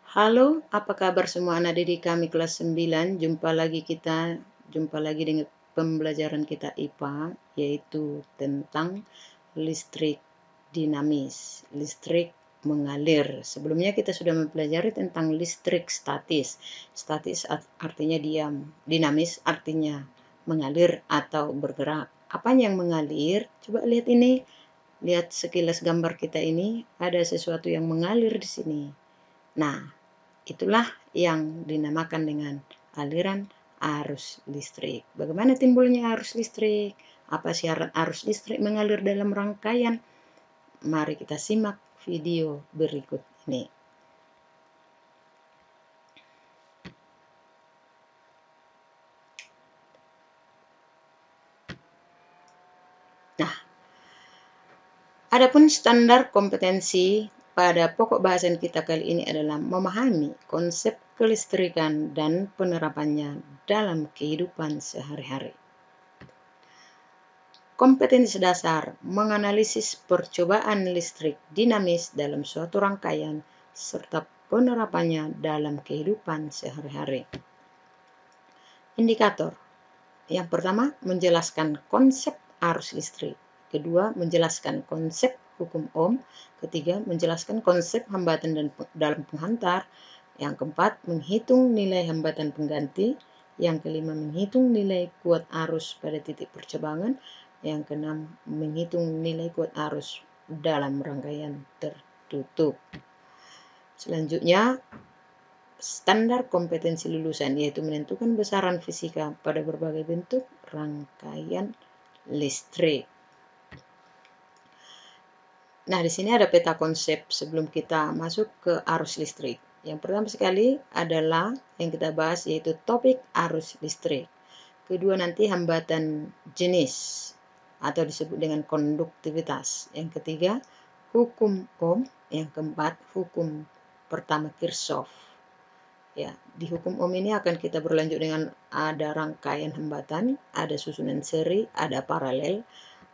Halo, apa kabar semua anak didik kami kelas 9? Jumpa lagi dengan pembelajaran kita IPA, yaitu tentang listrik dinamis, listrik mengalir. Sebelumnya kita sudah mempelajari tentang listrik statis. Statis artinya diam, dinamis artinya mengalir atau bergerak. Apa yang mengalir? Coba lihat ini. Lihat sekilas gambar kita ini, ada sesuatu yang mengalir di sini. Nah, itulah yang dinamakan dengan aliran arus listrik. Bagaimana timbulnya arus listrik? Apa syarat arus listrik mengalir dalam rangkaian? Mari kita simak video berikut ini. Nah, adapun standar kompetensi pada pokok bahasan kita kali ini adalah memahami konsep kelistrikan dan penerapannya dalam kehidupan sehari-hari. Kompetensi dasar menganalisis percobaan listrik dinamis dalam suatu rangkaian serta penerapannya dalam kehidupan sehari-hari. Indikator. Yang pertama, menjelaskan konsep arus listrik. Kedua, menjelaskan konsep hukum Ohm. Ketiga, menjelaskan konsep hambatan dalam penghantar. Yang keempat, menghitung nilai hambatan pengganti. Yang kelima, menghitung nilai kuat arus pada titik percabangan. Yang keenam, menghitung nilai kuat arus dalam rangkaian tertutup. Selanjutnya, standar kompetensi lulusan, yaitu menentukan besaran fisika pada berbagai bentuk rangkaian listrik. Nah, di sini ada peta konsep sebelum kita masuk ke arus listrik. Yang pertama sekali adalah yang kita bahas, yaitu topik arus listrik. Kedua, nanti hambatan jenis atau disebut dengan konduktivitas. Yang ketiga, hukum Ohm. Yang keempat, hukum pertama Kirchhoff. Ya, di hukum Ohm ini akan kita berlanjut dengan ada rangkaian hambatan, ada susunan seri, ada paralel,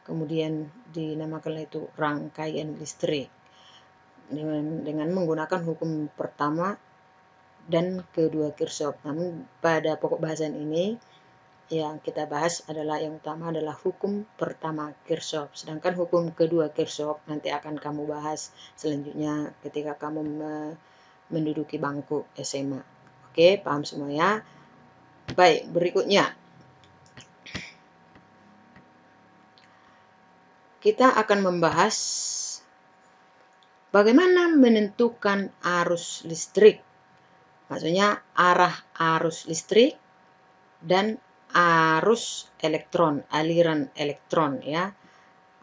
kemudian dinamakan itu rangkaian listrik dengan menggunakan hukum pertama dan kedua Kirchhoff. Namun pada pokok bahasan ini yang kita bahas adalah yang utama adalah hukum pertama Kirchhoff, sedangkan hukum kedua Kirchhoff nanti akan kamu bahas selanjutnya ketika kamu menduduki bangku SMA. Oke, paham semua ya? Baik, berikutnya kita akan membahas bagaimana menentukan arus listrik. Maksudnya arah arus listrik dan arus elektron, aliran elektron ya.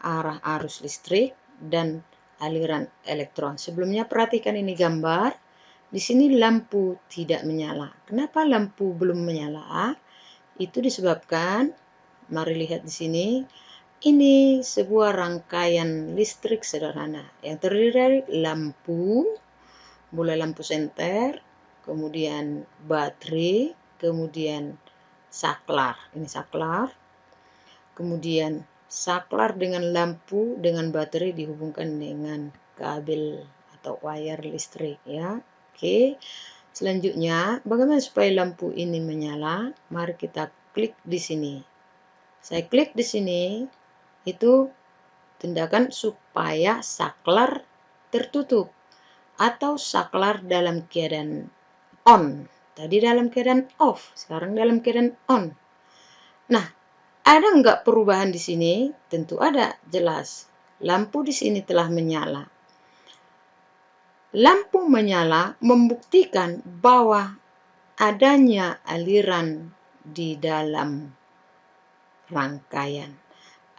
Arah arus listrik dan aliran elektron. Sebelumnya perhatikan ini gambar. Di sini lampu tidak menyala. Kenapa lampu belum menyala? Itu disebabkan, mari lihat di sini, ini sebuah rangkaian listrik sederhana yang terdiri dari lampu, mulai lampu senter, kemudian baterai, kemudian saklar. Ini saklar. Kemudian saklar dengan lampu dengan baterai dihubungkan dengan kabel atau wire listrik ya. Oke. Selanjutnya, bagaimana supaya lampu ini menyala? Mari kita klik di sini. Saya klik di sini, itu tindakan supaya saklar tertutup atau saklar dalam keadaan on. Tadi dalam keadaan off, sekarang dalam keadaan on. Nah, ada nggak perubahan di sini? Tentu ada, jelas. Lampu di sini telah menyala. Lampu menyala membuktikan bahwa adanya aliran di dalam rangkaian.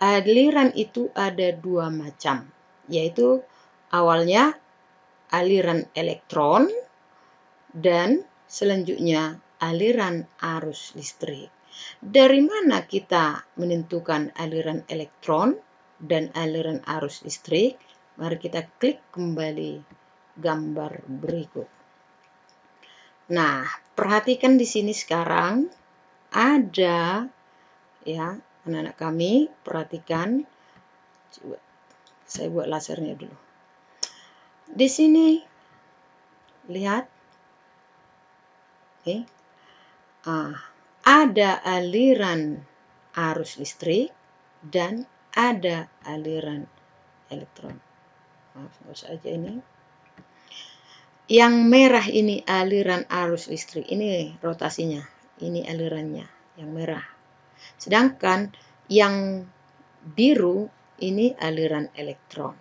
Aliran itu ada dua macam, yaitu awalnya aliran elektron dan selanjutnya aliran arus listrik. Dari mana kita menentukan aliran elektron dan aliran arus listrik? Mari kita klik kembali gambar berikut. Nah, perhatikan di sini sekarang ada ya, anak-anak kami, perhatikan. Coba saya buat lasernya dulu. Di sini lihat Oke. Ada aliran arus listrik dan ada aliran elektron. Maaf, nggak usah aja ini. Yang merah ini aliran arus listrik, ini rotasinya, ini alirannya, yang merah. Sedangkan yang biru ini aliran elektron.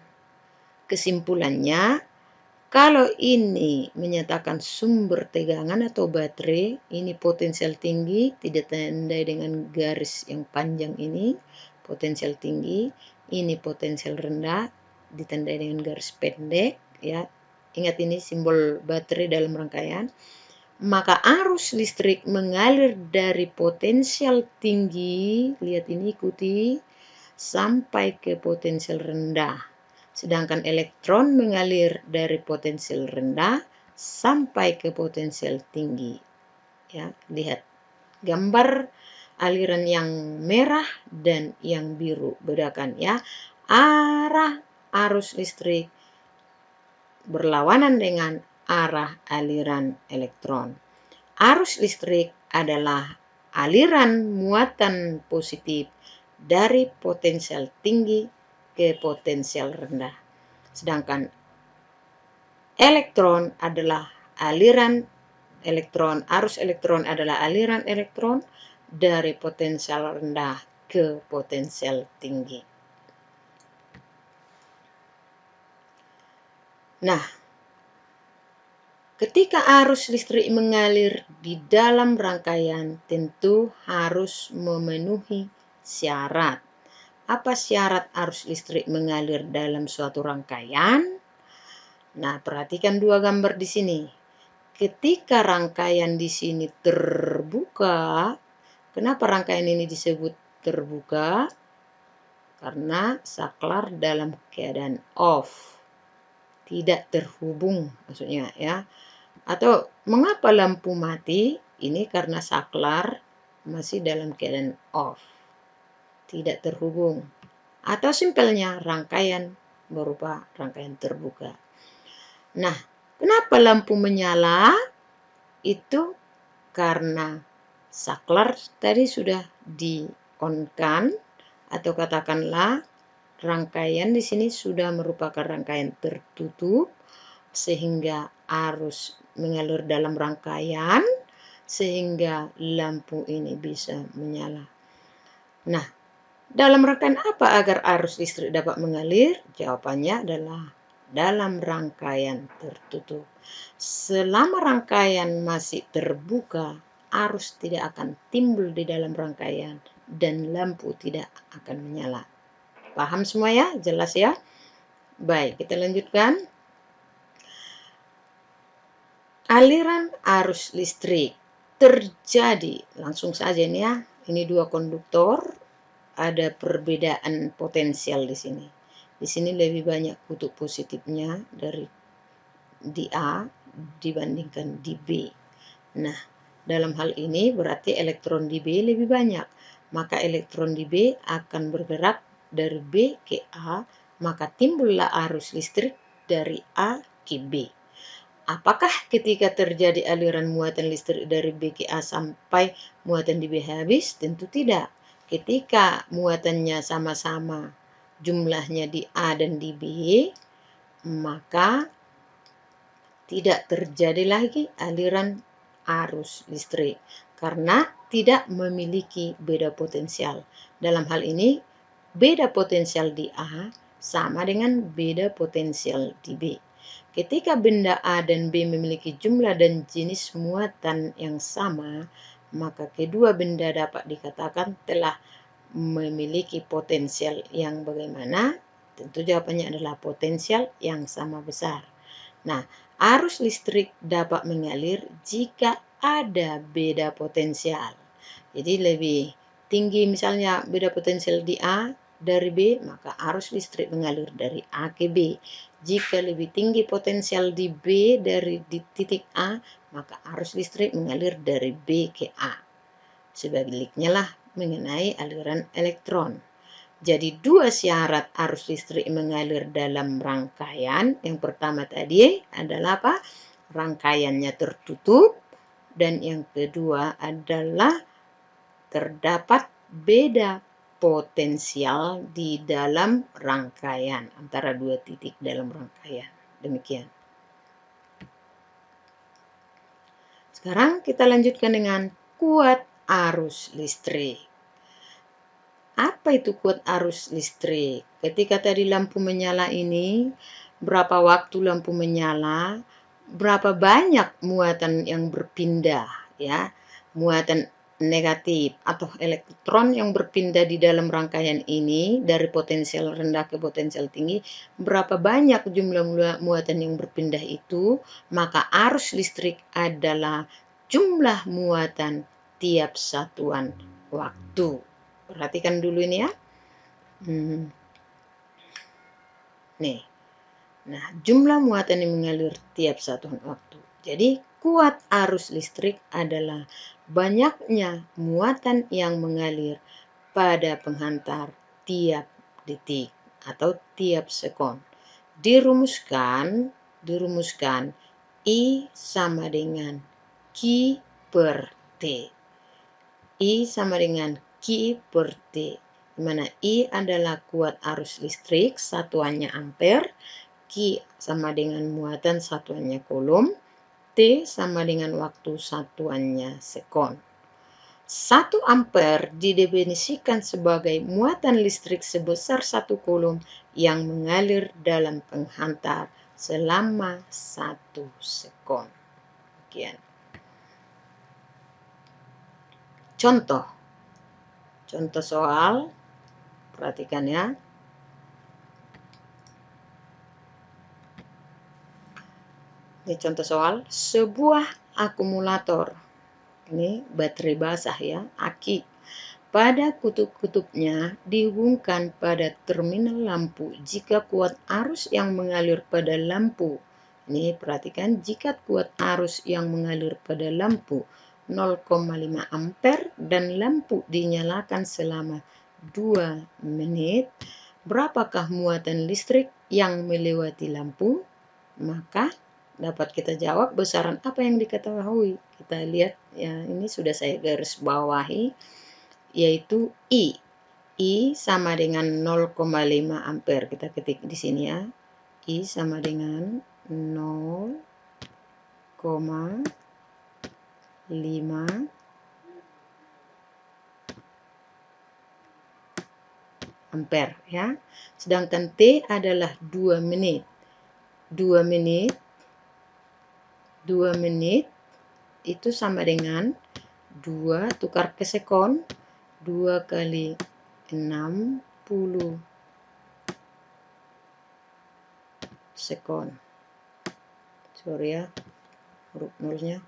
Kesimpulannya, kalau ini menyatakan sumber tegangan atau baterai, ini potensial tinggi, tidak ditandai dengan garis yang panjang ini, potensial tinggi, ini potensial rendah, ditandai dengan garis pendek, ya. Ingat ini simbol baterai dalam rangkaian. Maka arus listrik mengalir dari potensial tinggi, lihat ini ikuti, sampai ke potensial rendah. Sedangkan elektron mengalir dari potensial rendah sampai ke potensial tinggi. Ya, lihat gambar aliran yang merah dan yang biru. Bedakan ya. Arah arus listrik berlawanan dengan arah aliran elektron. Arus listrik adalah aliran muatan positif dari potensial tinggi ke potensial rendah. Sedangkan elektron adalah aliran elektron, arus elektron adalah aliran elektron dari potensial rendah ke potensial tinggi. Nah, ketika arus listrik mengalir di dalam rangkaian, tentu harus memenuhi syarat. Apa syarat arus listrik mengalir dalam suatu rangkaian? Nah, perhatikan dua gambar di sini. Ketika rangkaian di sini terbuka, kenapa rangkaian ini disebut terbuka? Karena saklar dalam keadaan off, tidak terhubung maksudnya ya. Atau mengapa lampu mati? Ini karena saklar masih dalam keadaan off, tidak terhubung. Atau simpelnya rangkaian berupa rangkaian terbuka. Nah, kenapa lampu menyala? Itu karena saklar tadi sudah di-on-kan, atau katakanlah rangkaian di sini sudah merupakan rangkaian tertutup sehingga arus mengalir dalam rangkaian sehingga lampu ini bisa menyala. Nah, dalam rangkaian apa agar arus listrik dapat mengalir? Jawabannya adalah dalam rangkaian tertutup. Selama rangkaian masih terbuka, arus tidak akan timbul di dalam rangkaian dan lampu tidak akan menyala. Paham semua ya? Jelas ya? Baik, kita lanjutkan. Aliran arus listrik terjadi, langsung saja ini ya. Ini dua konduktor. Ada perbedaan potensial di sini. Di sini lebih banyak kutub positifnya di A dibandingkan di B. Nah, dalam hal ini berarti elektron di B lebih banyak. Maka elektron di B akan bergerak dari B ke A, maka timbullah arus listrik dari A ke B. Apakah ketika terjadi aliran muatan listrik dari B ke A sampai muatan di B habis? Tentu tidak. Ketika muatannya sama-sama jumlahnya di A dan di B, maka tidak terjadi lagi aliran arus listrik karena tidak memiliki beda potensial. Dalam hal ini, beda potensial di A sama dengan beda potensial di B. Ketika benda A dan B memiliki jumlah dan jenis muatan yang sama, maka kedua benda dapat dikatakan telah memiliki potensial yang bagaimana? Tentu jawabannya adalah potensial yang sama besar. Nah, arus listrik dapat mengalir jika ada beda potensial. Jadi lebih tinggi misalnya beda potensial di A dari B, maka arus listrik mengalir dari A ke B. Jika lebih tinggi potensial di B dari di titik A, maka arus listrik mengalir dari B ke A. Sebaliknya lah mengenai aliran elektron. Jadi dua syarat arus listrik mengalir dalam rangkaian. Yang pertama tadi adalah apa? Rangkaiannya tertutup. dan yang kedua adalah terdapat beda potensial di dalam rangkaian antara dua titik dalam rangkaian. Demikian. Sekarang kita lanjutkan dengan kuat arus listrik. Apa itu kuat arus listrik? Ketika tadi lampu menyala ini, berapa waktu lampu menyala, berapa banyak muatan yang berpindah, ya, muatan negatif atau elektron yang berpindah di dalam rangkaian ini dari potensial rendah ke potensial tinggi, berapa banyak jumlah muatan yang berpindah itu, maka arus listrik adalah jumlah muatan tiap satuan waktu. Perhatikan dulu ini ya. Nih. Nah, jumlah muatan yang mengalir tiap satuan waktu. Jadi, kuat arus listrik adalah banyaknya muatan yang mengalir pada penghantar tiap detik atau tiap sekon. Dirumuskan I sama dengan Q per T. I sama dengan Q per T. Di mana I adalah kuat arus listrik, satuannya ampere. Q sama dengan muatan, satuannya kolom. T sama dengan waktu, satuannya sekon. 1 ampere didefinisikan sebagai muatan listrik sebesar 1 kolom yang mengalir dalam penghantar selama 1 sekon. Sekian. Contoh soal, perhatikan ya. Ini contoh soal, sebuah akumulator, ini baterai basah ya, aki, pada kutub-kutubnya dihubungkan pada terminal lampu jika kuat arus yang mengalir pada lampu. Ini perhatikan, jika kuat arus yang mengalir pada lampu 0,5 ampere dan lampu dinyalakan selama 2 menit, berapakah muatan listrik yang melewati lampu? Maka dapat kita jawab besaran apa yang diketahui. Kita lihat ya, ini sudah saya garis bawahi, yaitu I. I sama dengan 0,5 ampere. Kita ketik di sini ya. I sama dengan 0,5 ampere ya. Sedangkan T adalah 2 menit. 2 menit itu sama dengan 2 tukar ke sekon, 2 kali 60 sekon. Sorry ya, huruf nolnya.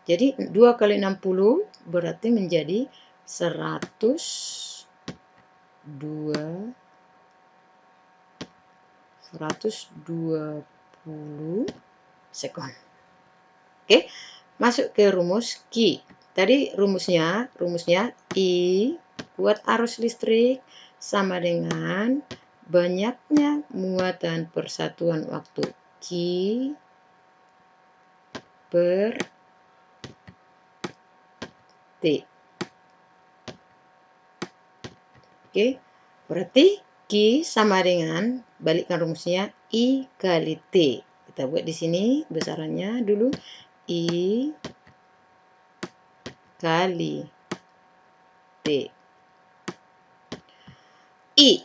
Jadi 2 kali 60 berarti menjadi 120 sekon. Oke, masuk ke rumus Q. Tadi rumusnya I kuat arus listrik sama dengan banyaknya muatan persatuan waktu Q per T. Oke, berarti Q sama dengan, balikkan rumusnya, I kali T. Kita buat di sini besarannya dulu, I kali T. I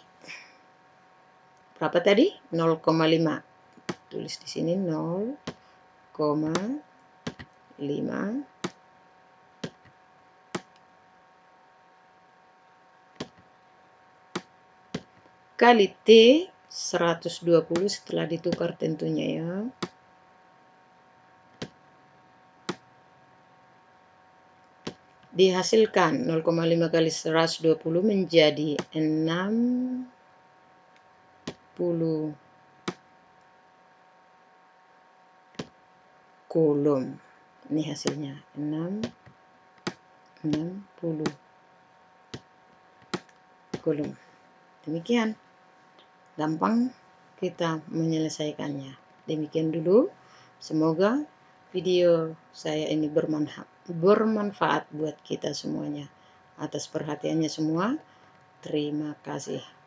berapa tadi? 0,5. Tulis di sini 0,5 kali T 120 setelah ditukar tentunya ya. Dihasilkan 0,5 kali 120 menjadi 60 kolom. Ini hasilnya 60 kolom. Demikian. Gampang kita menyelesaikannya. Demikian dulu. Semoga video saya ini bermanfaat buat kita semuanya. Atas perhatiannya semua, terima kasih.